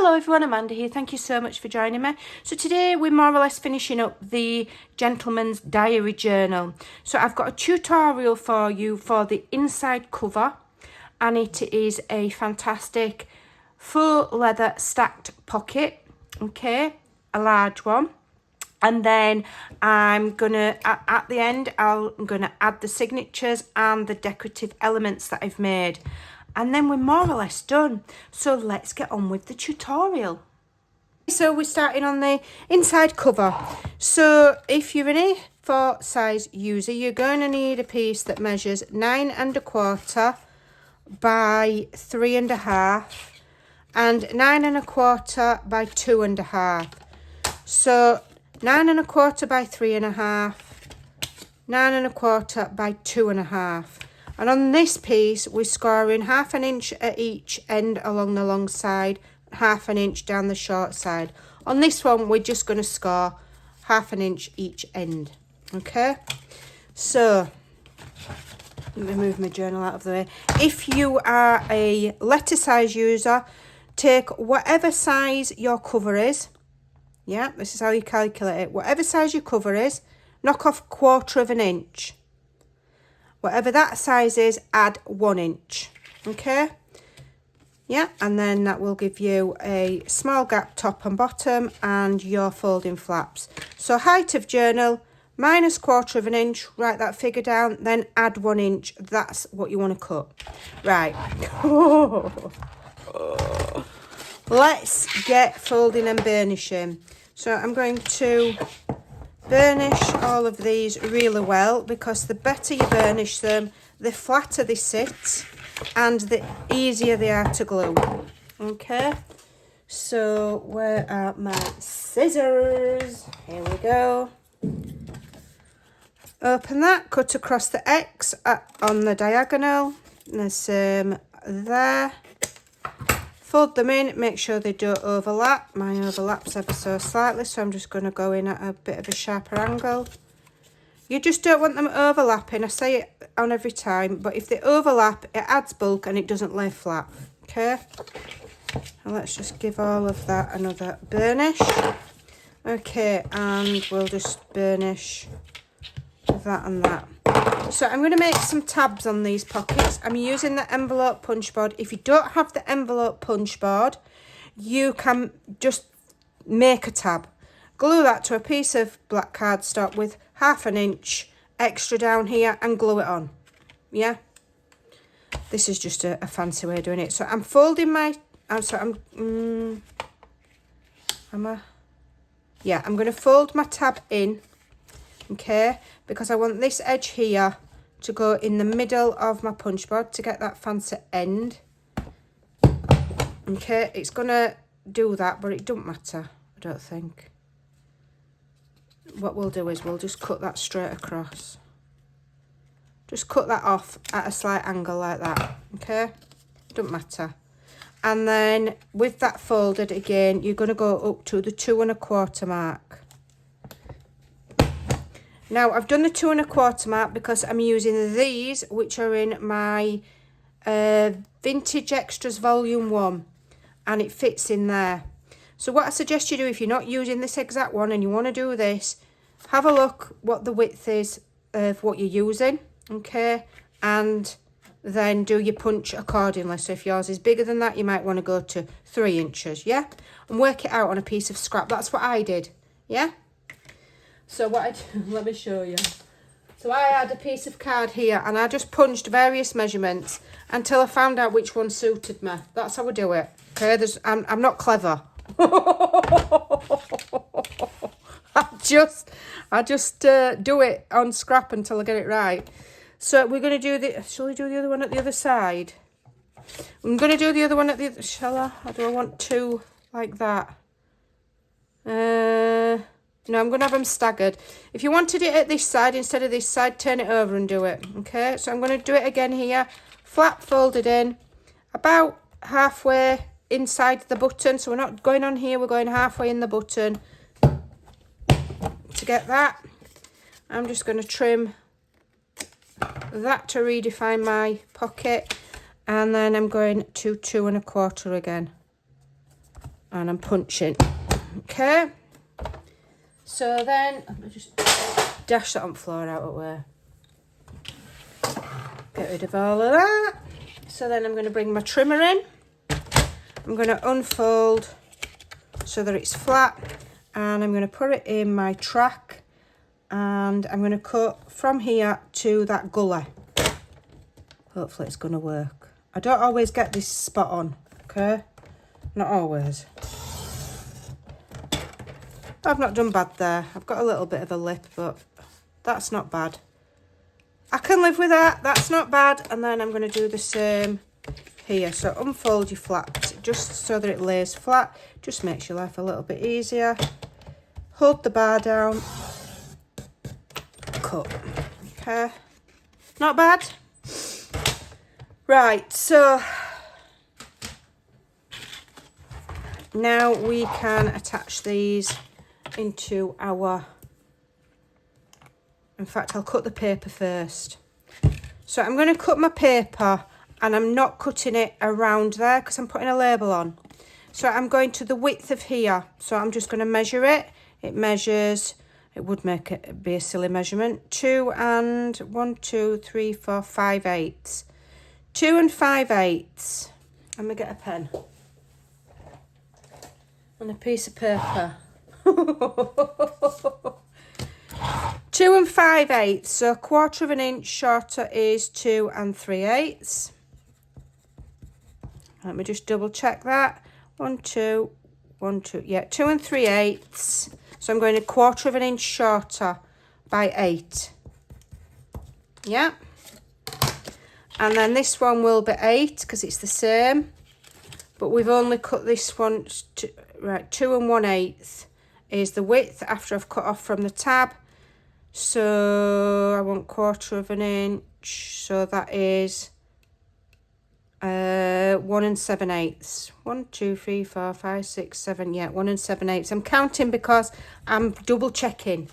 Hello everyone, Amanda here. Thank you so much for joining me. So today we're more or less finishing up the Gentleman's Diary Journal. So I've got a tutorial for you for the inside cover, and it is a fantastic full leather stacked pocket, okay, a large one. And then I'm gonna, at the end, I'm gonna add the signatures and the decorative elements that I've made. And then we're more or less done. So let's get on with the tutorial. So we're starting on the inside cover. So if you're an A4 size user, you're going to need a piece that measures 9 1/4 by 3 1/2 and 9 1/4 by 2 1/2. So 9 1/4 by 3 1/2, 9 1/4 by 2 1/2. And on this piece, we're scoring 1/2 inch at each end along the long side, 1/2 inch down the short side. On this one, we're just going to score 1/2 inch each end. Okay? So, let me move my journal out of the way. If you are a letter size user, take whatever size your cover is. Yeah, this is how you calculate it. Whatever size your cover is, knock off 1/4 inch. Whatever that size is, add 1 inch. Okay? Yeah, and then that will give you a small gap top and bottom and your folding flaps. So height of journal, minus 1/4 inch, write that figure down, then add 1 inch. That's what you want to cut. Right. Let's get folding and burnishing. So I'm going to burnish all of these really well, because the better you burnish them, the flatter they sit and the easier they are to glue. Okay, so where are my scissors? Here we go. Open that, cut across the X on the diagonal, and the same there. Fold them in, make sure they don't overlap. Mine overlaps ever so slightly, so I'm just going to go in at a bit of a sharper angle. You just don't want them overlapping. I say it on every time, but if they overlap, it adds bulk and it doesn't lay flat. Okay? And let's just give all of that another burnish. Okay, and we'll just burnish that and that. So I'm going to make some tabs on these pockets. I'm using the envelope punch board. If you don't have the envelope punch board, you can just make a tab. Glue that to a piece of black cardstock with 1/2 inch extra down here and glue it on. Yeah? This is just a fancy way of doing it. So I'm folding my... I'm going to fold my tab in. Okay, because I want this edge here to go in the middle of my punch board to get that fancy end. Okay, it's gonna do that, but it don't matter, I don't think. What we'll do is we'll just cut that straight across. Just cut that off at a slight angle like that. Okay, don't matter. And then with that folded again, you're gonna go up to the 2 1/4 mark. Now, I've done the 2 1/4 mark because I'm using these, which are in my Vintage Extras Volume 1, and it fits in there. So what I suggest you do, if you're not using this exact one and you want to do this, have a look what the width is of what you're using, okay, and then do your punch accordingly. So if yours is bigger than that, you might want to go to 3 inches, yeah, and work it out on a piece of scrap. That's what I did, yeah. So what I do, let me show you. So I had a piece of card here and I just punched various measurements until I found out which one suited me. That's how I do it. Okay, I'm not clever. I just do it on scrap until I get it right. So we're going to do shall we do the other one at the other side? I'm going to do the other one at the other, shall I? Or do I want two like that? No, I'm going to have them staggered. If you wanted it at this side instead of this side, turn it over and do it. Okay, so I'm going to do it again here. Flat folded in, about halfway inside the button. So we're not going on here, we're going halfway in the button. To get that, I'm just going to trim that to redefine my pocket. And then I'm going to 2 1/4 again. and I'm punching. Okay. So then, I'm going to just dash that on the floor out of the way. Get rid of all of that. So then I'm going to bring my trimmer in. I'm going to unfold so that it's flat. And I'm going to put it in my track. And I'm going to cut from here to that gully. Hopefully it's going to work. I don't always get this spot on, okay? Not always. I've not done bad there. I've got a little bit of a lip, but that's not bad. I can live with that. That's not bad. And then I'm going to do the same here. So unfold your flat just so that it lays flat. Just makes your life a little bit easier. Hold the bar down. Cut. Okay. Not bad. Right, so now we can attach these into our, in fact, I'll cut the paper first. So I'm going to cut my paper, and I'm not cutting it around there because I'm putting a label on. So I'm going to the width of here. So I'm just going to measure it. It measures, it would make it be a silly measurement, 2 and 1, 2, 3, 4, 5 eighths. 2 and 5/8. Let me get a pen and a piece of paper. 2 and 5/8. So 1/4 inch shorter is 2 and 3/8. Let me just double check that. 1, 2, 1, 2. Yeah, 2 and 3/8. So I'm going 1/4 inch shorter by 8. Yeah. And then this one will be 8 because it's the same. But we've only cut this one, right, 2 and 1/8 is the width after I've cut off from the tab. So I want 1/4 inch. So that is 1 and 7/8. 1, 2, 3, 4, 5, 6, 7. Yeah, 1 and 7/8. I'm counting because I'm double checking.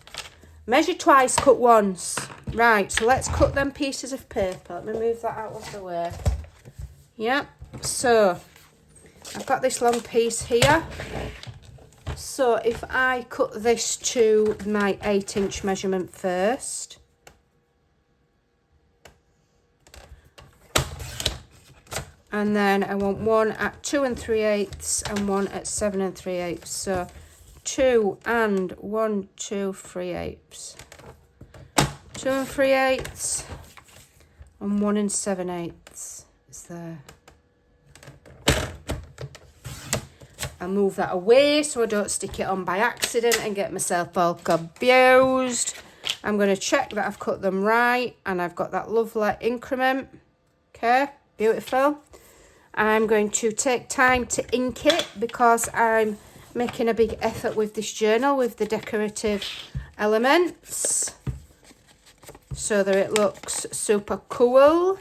Measure twice, cut once. Right, so let's cut them pieces of paper. Let me move that out of the way. Yeah, so I've got this long piece here. So if I cut this to my 8-inch measurement first. And then I want one at 2 and 3/8 and one at 7 and 3/8. So 2 and 1, 2, 3/8. 2 and 3/8 and 1 and 7/8 is there. I'll move that away so I don't stick it on by accident and get myself all confused. I'm going to check that I've cut them right and I've got that lovely increment. Okay, beautiful. I'm going to take time to ink it because I'm making a big effort with this journal with the decorative elements so that it looks super cool.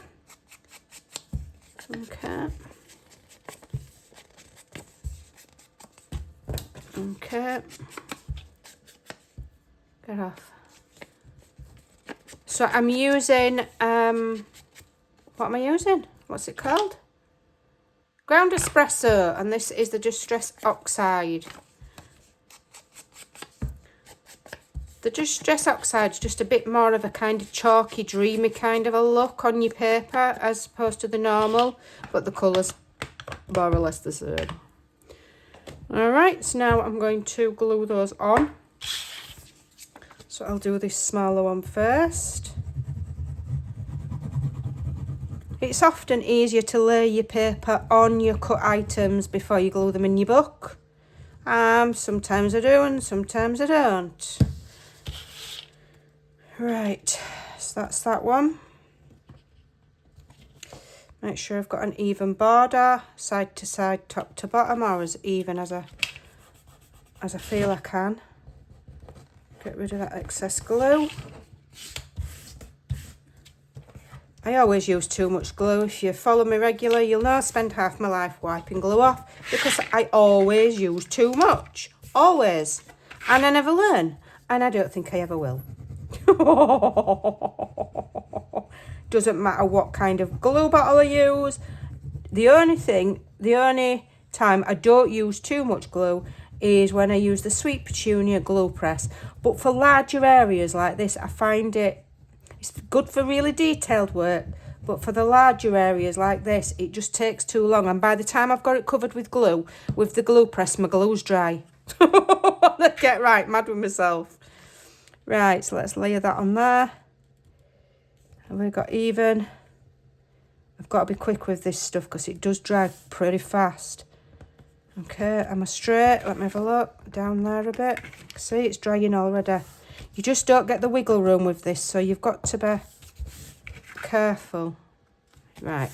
Okay. Okay. Get off. So I'm using, what am I using? What's it called? Ground espresso, and this is the Distress Oxide. The Distress Oxide is just a bit more of a kind of chalky, dreamy kind of a look on your paper as opposed to the normal, but the colour's more or less the same. Alright, so now I'm going to glue those on. So I'll do this smaller one first. It's often easier to lay your paper on your cut items before you glue them in your book. Sometimes I do and sometimes I don't. Right, so that's that one. Make sure I've got an even border, side to side, top to bottom, or as even as I feel I can. Get rid of that excess glue. I always use too much glue. If you follow me regular, you'll know I spend half my life wiping glue off because I always use too much. Always. And I never learn. And I don't think I ever will. Doesn't matter what kind of glue bottle I use. The only time I don't use too much glue is when I use the Sweet Petunia glue press. But for larger areas like this, I find it's good for really detailed work. But for the larger areas like this, it just takes too long. And by the time I've got it covered with glue, with the glue press, my glue's dry. I get right mad with myself. Right, so let's layer that on there. And we've got even. I've got to be quick with this stuff because it does dry pretty fast. Okay, am I straight? Let me have a look. Down there a bit. See, it's drying already. You just don't get the wiggle room with this, so you've got to be careful. Right.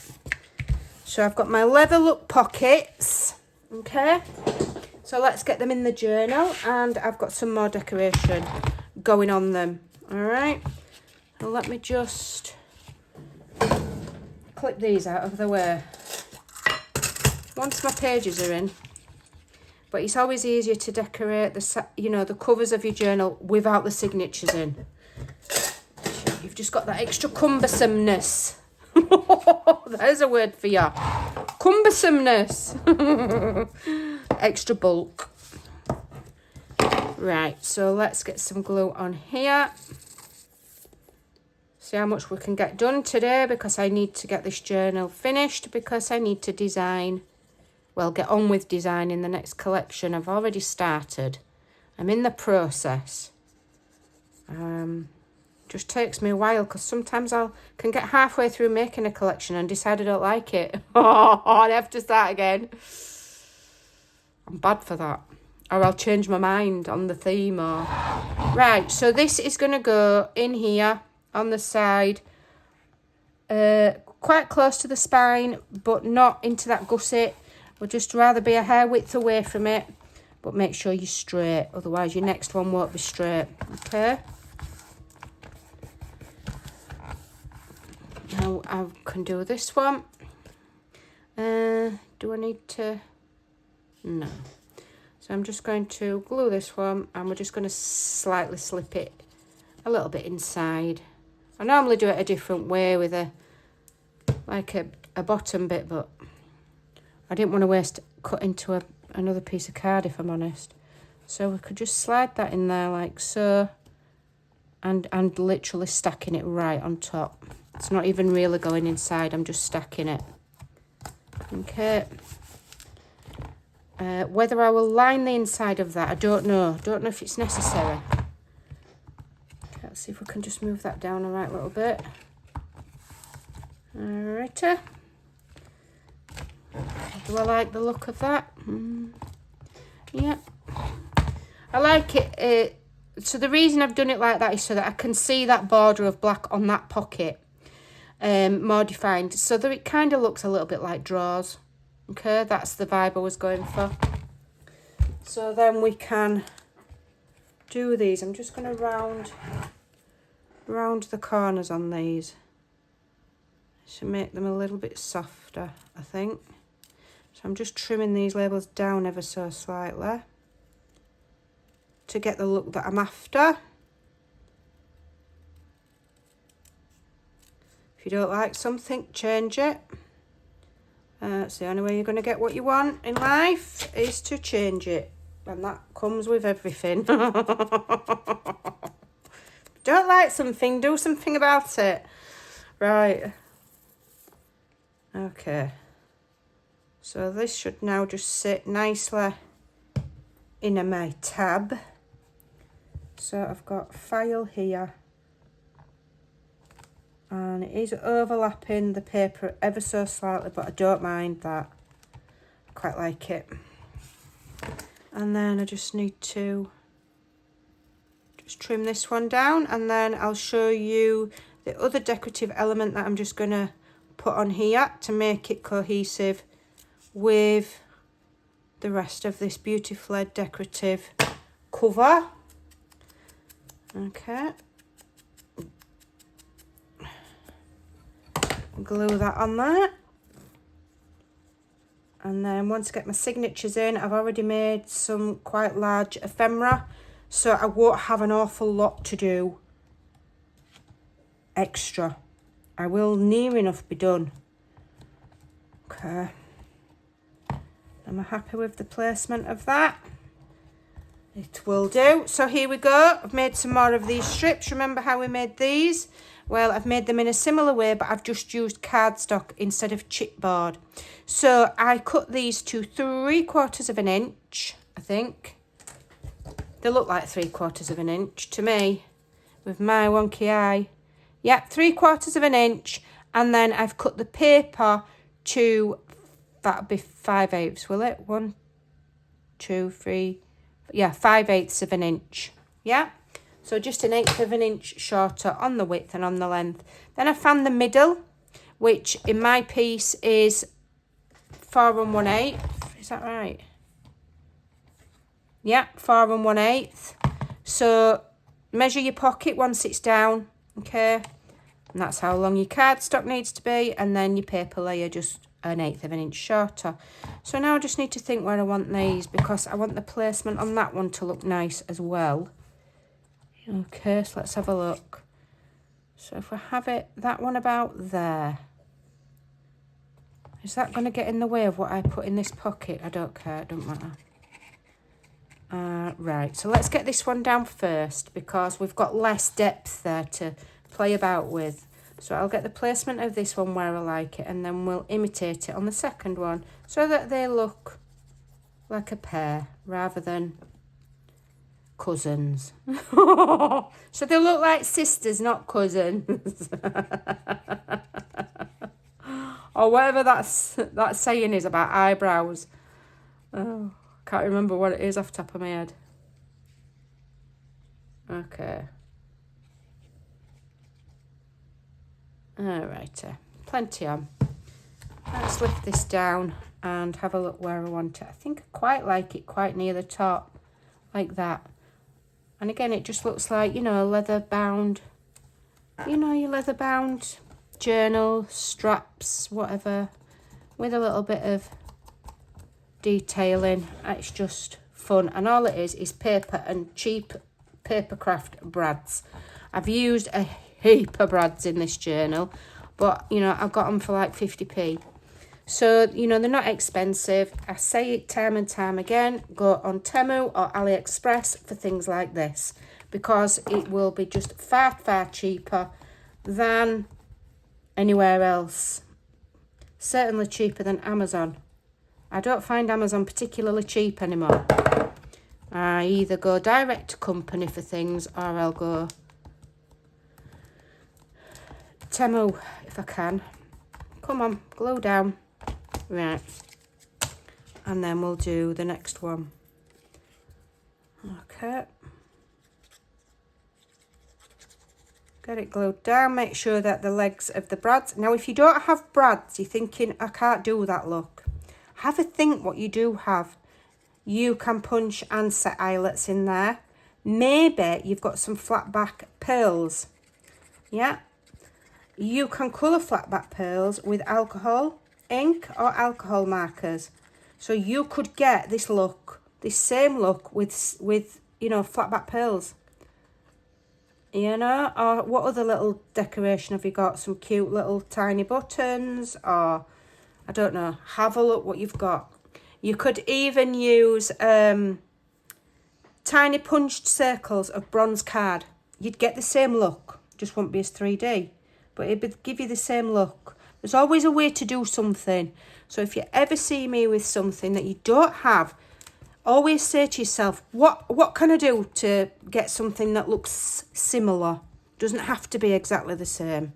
So I've got my leather look pockets. Okay. So let's get them in the journal. And I've got some more decoration going on them. All right. So let me just clip these out of the way. Once my pages are in. But it's always easier to decorate the covers of your journal without the signatures in. You've just got that extra cumbersomeness. There's a word for you. Cumbersomeness. Extra bulk. Right, so let's get some glue on here. See how much we can get done today, because I need to get this journal finished, because I need to design. Well, get on with designing the next collection. I've already started. I'm in the process. Just takes me a while, because sometimes I can get halfway through making a collection and decide I don't like it. I'd have to start again. I'm bad for that. Or I'll change my mind on the theme. Right, so this is going to go in here on the side. Quite close to the spine, but not into that gusset. We'll just rather be a hair width away from it. But make sure you're straight, otherwise your next one won't be straight. Okay. Now I can do this one. Do I need to? No. So I'm just going to glue this one, and we're just going to slightly slip it a little bit inside. I normally do it a different way with a bottom bit, but I didn't want to waste cut into another piece of card, if I'm honest. So we could just slide that in there like so, and literally stacking it right on top. It's not even really going inside, I'm just stacking it. Okay. Whether I will line the inside of that, I don't know. Don't know if it's necessary. Okay, let's see if we can just move that down a right little bit. Alrighty. Do I like the look of that? Yeah. I like it. So the reason I've done it like that is so that I can see that border of black on that pocket more defined. So that it kind of looks a little bit like drawers. Okay, that's the vibe I was going for. So then we can do these. I'm just going to round the corners on these to make them a little bit softer, I think. So I'm just trimming these labels down ever so slightly to get the look that I'm after. If you don't like something, change it. It's the only way you're going to get what you want in life is to change it. And that comes with everything. Don't like something, do something about it. Right. Okay. So this should now just sit nicely in my tab. So I've got file here. And it is overlapping the paper ever so slightly, but I don't mind that. I quite like it. And then I just need to just trim this one down, and then I'll show you the other decorative element that I'm just going to put on here to make it cohesive with the rest of this beautifully decorative cover. Okay. Glue that on there, and then once I get my signatures in, I've already made some quite large ephemera, so I won't have an awful lot to do extra. I will near enough be done. Okay, Am I happy with the placement of that? It will do. So here we go. I've made some more of these strips. Remember how we made these? Well, I've made them in a similar way, but I've just used cardstock instead of chipboard. So I cut these to 3/4 of an inch, I think. They look like 3/4 of an inch to me, with my wonky eye. Yep, 3/4 of an inch. And then I've cut the paper to, that'll be 5/8, will it? 1, 2, 3... yeah, 5/8 of an inch. Yeah, so just 1/8 of an inch shorter on the width and on the length. Then I found the middle, which in my piece is 4 1/8. Is that right? Yeah, 4 1/8. So measure your pocket once it's down, okay? And that's how long your cardstock needs to be, and then your paper layer just 1/8 of an inch shorter. So now I just need to think where I want these, because I want the placement on that one to look nice as well. Okay, so let's have a look. So if we have it, that one about there. Is that going to get in the way of what I put in this pocket? I don't care, it don't matter. Right, so let's get this one down first, because we've got less depth there to play about with. So I'll get the placement of this one where I like it, and then we'll imitate it on the second one so that they look like a pair rather than cousins. So they look like sisters, not cousins. Or whatever that saying is about eyebrows. Oh, can't remember what it is off the top of my head. Okay. Alright, plenty on. Let's lift this down and have a look where I want it. I think I quite like it quite near the top, like that. And again, it just looks like, you know, leather bound, you know, your leather bound journal, straps, whatever, with a little bit of detailing. It's just fun. And all it is paper and cheap paper craft brads. I've used a heap of brads in this journal, but you know, I got them for like 50p. So you know, they're not expensive. I say it time and time again, go on Temu or AliExpress for things like this, because it will be just far cheaper than anywhere else. Certainly cheaper than Amazon. I don't find Amazon particularly cheap anymore. I either go direct to company for things, or I'll go Temu if I can. Come on, glue down. Right. And then we'll do the next one. Okay. Get it glued down. Make sure that the legs of the brads. Now, if you don't have brads, you're thinking, I can't do that look. Have a think what you do have. You can punch and set eyelets in there. Maybe you've got some flat back pearls. Yeah. You can colour flat back pearls with alcohol ink or alcohol markers. So you could get this look, this same look with you know, flat back pearls. You know, or what other little decoration have you got? Some cute little tiny buttons, or I don't know. Have a look what you've got. You could even use tiny punched circles of bronze card. You'd get the same look, just won't be as 3D. But it would give you the same look. There's always a way to do something. So if you ever see me with something that you don't have, always say to yourself, what can I do to get something that looks similar? Doesn't have to be exactly the same.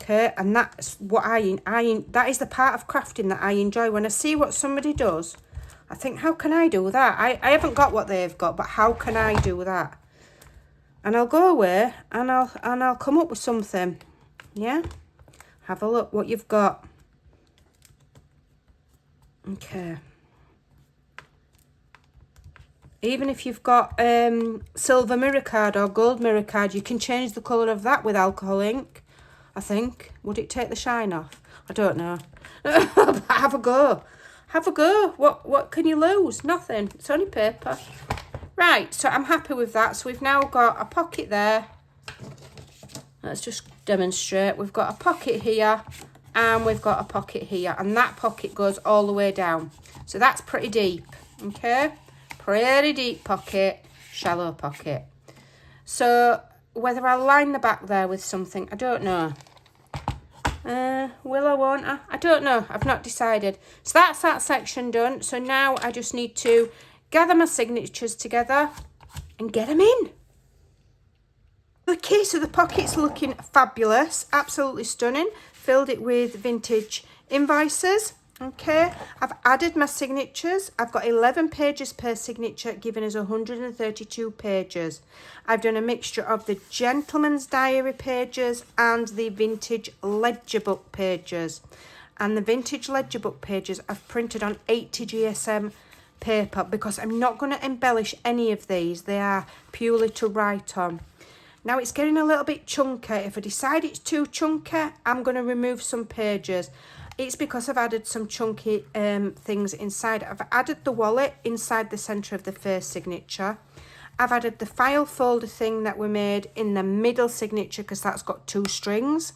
Okay, and that's what that is the part of crafting that I enjoy. When I see what somebody does, I think, how can I do that? I haven't got what they've got, but how can I do that? And I'll go away and I'll come up with something. Yeah? Have a look what you've got. Okay. Even if you've got silver mirror card or gold mirror card, you can change the colour of that with alcohol ink, I think. Would it take the shine off? I don't know. Have a go. Have a go. What can you lose? Nothing. It's only paper. Right, so I'm happy with that. So we've now got a pocket there. Let's just demonstrate. We've got a pocket here and we've got a pocket here. And that pocket goes all the way down. So that's pretty deep, okay? Pretty deep pocket, shallow pocket. So whether I'll line the back there with something, I don't know. Will I, won't I? I don't know. I've not decided. So that's that section done. So now I just need to gather my signatures together and get them in. Okay, so the pocket's looking fabulous. Absolutely stunning. Filled it with vintage invoices. Okay, I've added my signatures. I've got 11 pages per signature, giving us 132 pages. I've done a mixture of the gentleman's diary pages and the vintage ledger book pages. And the vintage ledger book pages I've printed on 80 GSM paper because I'm not going to embellish any of these. They are purely to write on. Now it's getting a little bit chunky. If I decide it's too chunky, I'm going to remove some pages. It's because I've added some chunky things inside. I've added the wallet inside the centre of the first signature. I've added the file folder thing that we made in the middle signature because that's got 2 strings.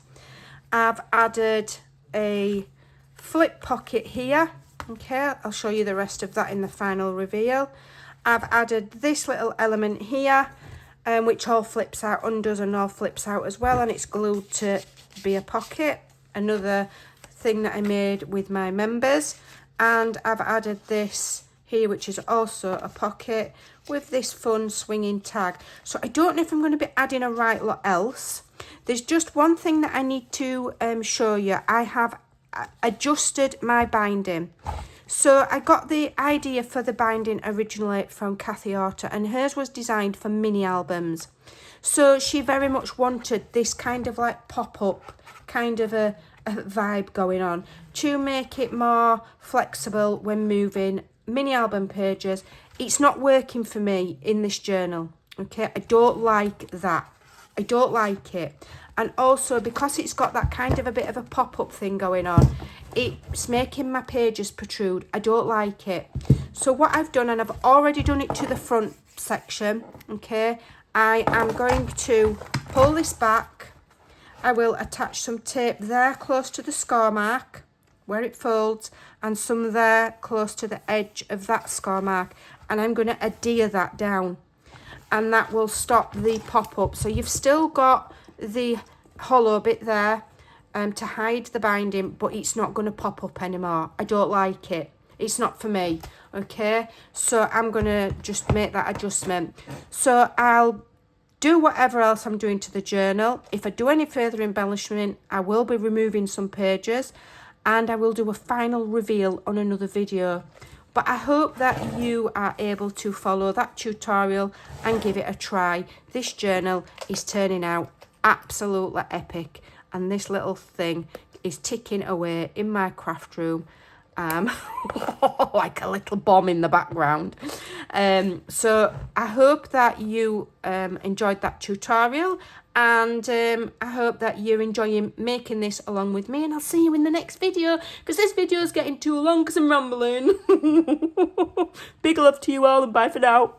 I've added a flip pocket here. Okay, I'll show you the rest of that in the final reveal. I've added this little element here, which all flips out, undoes and all flips out as well, and it's glued to be a pocket. Another thing that I made with my members. And I've added this here, which is also a pocket with this fun swinging tag. So I don't know if I'm going to be adding a right lot else. There's just one thing that I need to show you. I have adjusted my binding. So I got the idea for the binding originally from Kathy Orter, and hers was designed for mini albums. So she very much wanted this kind of like pop-up kind of a vibe going on to make it more flexible when moving mini album pages. It's not working for me in this journal. Okay, I don't like that. I don't like it. And also because it's got that kind of a bit of a pop-up thing going on, it's making my pages protrude. I don't like it. So what I've done, and I've already done it to the front section, okay, I am going to pull this back. I will attach some tape there close to the score mark where it folds, and some there close to the edge of that score mark, and I'm going to adhere that down, and that will stop the pop-up. So you've still got the hollow bit there to hide the binding, but it's not going to pop up anymore. I don't like it. It's not for me. Okay, so I'm going to just make that adjustment. So I'll do whatever else I'm doing to the journal. If I do any further embellishment, I will be removing some pages, and I will do a final reveal on another video. But I hope that you are able to follow that tutorial and give it a try. This journal is turning out absolutely epic, and this little thing is ticking away in my craft room like a little bomb in the background. So I hope that you enjoyed that tutorial, and I hope that you're enjoying making this along with me, and I'll see you in the next video, because this video is getting too long because I'm rambling. Big love to you all, and bye for now.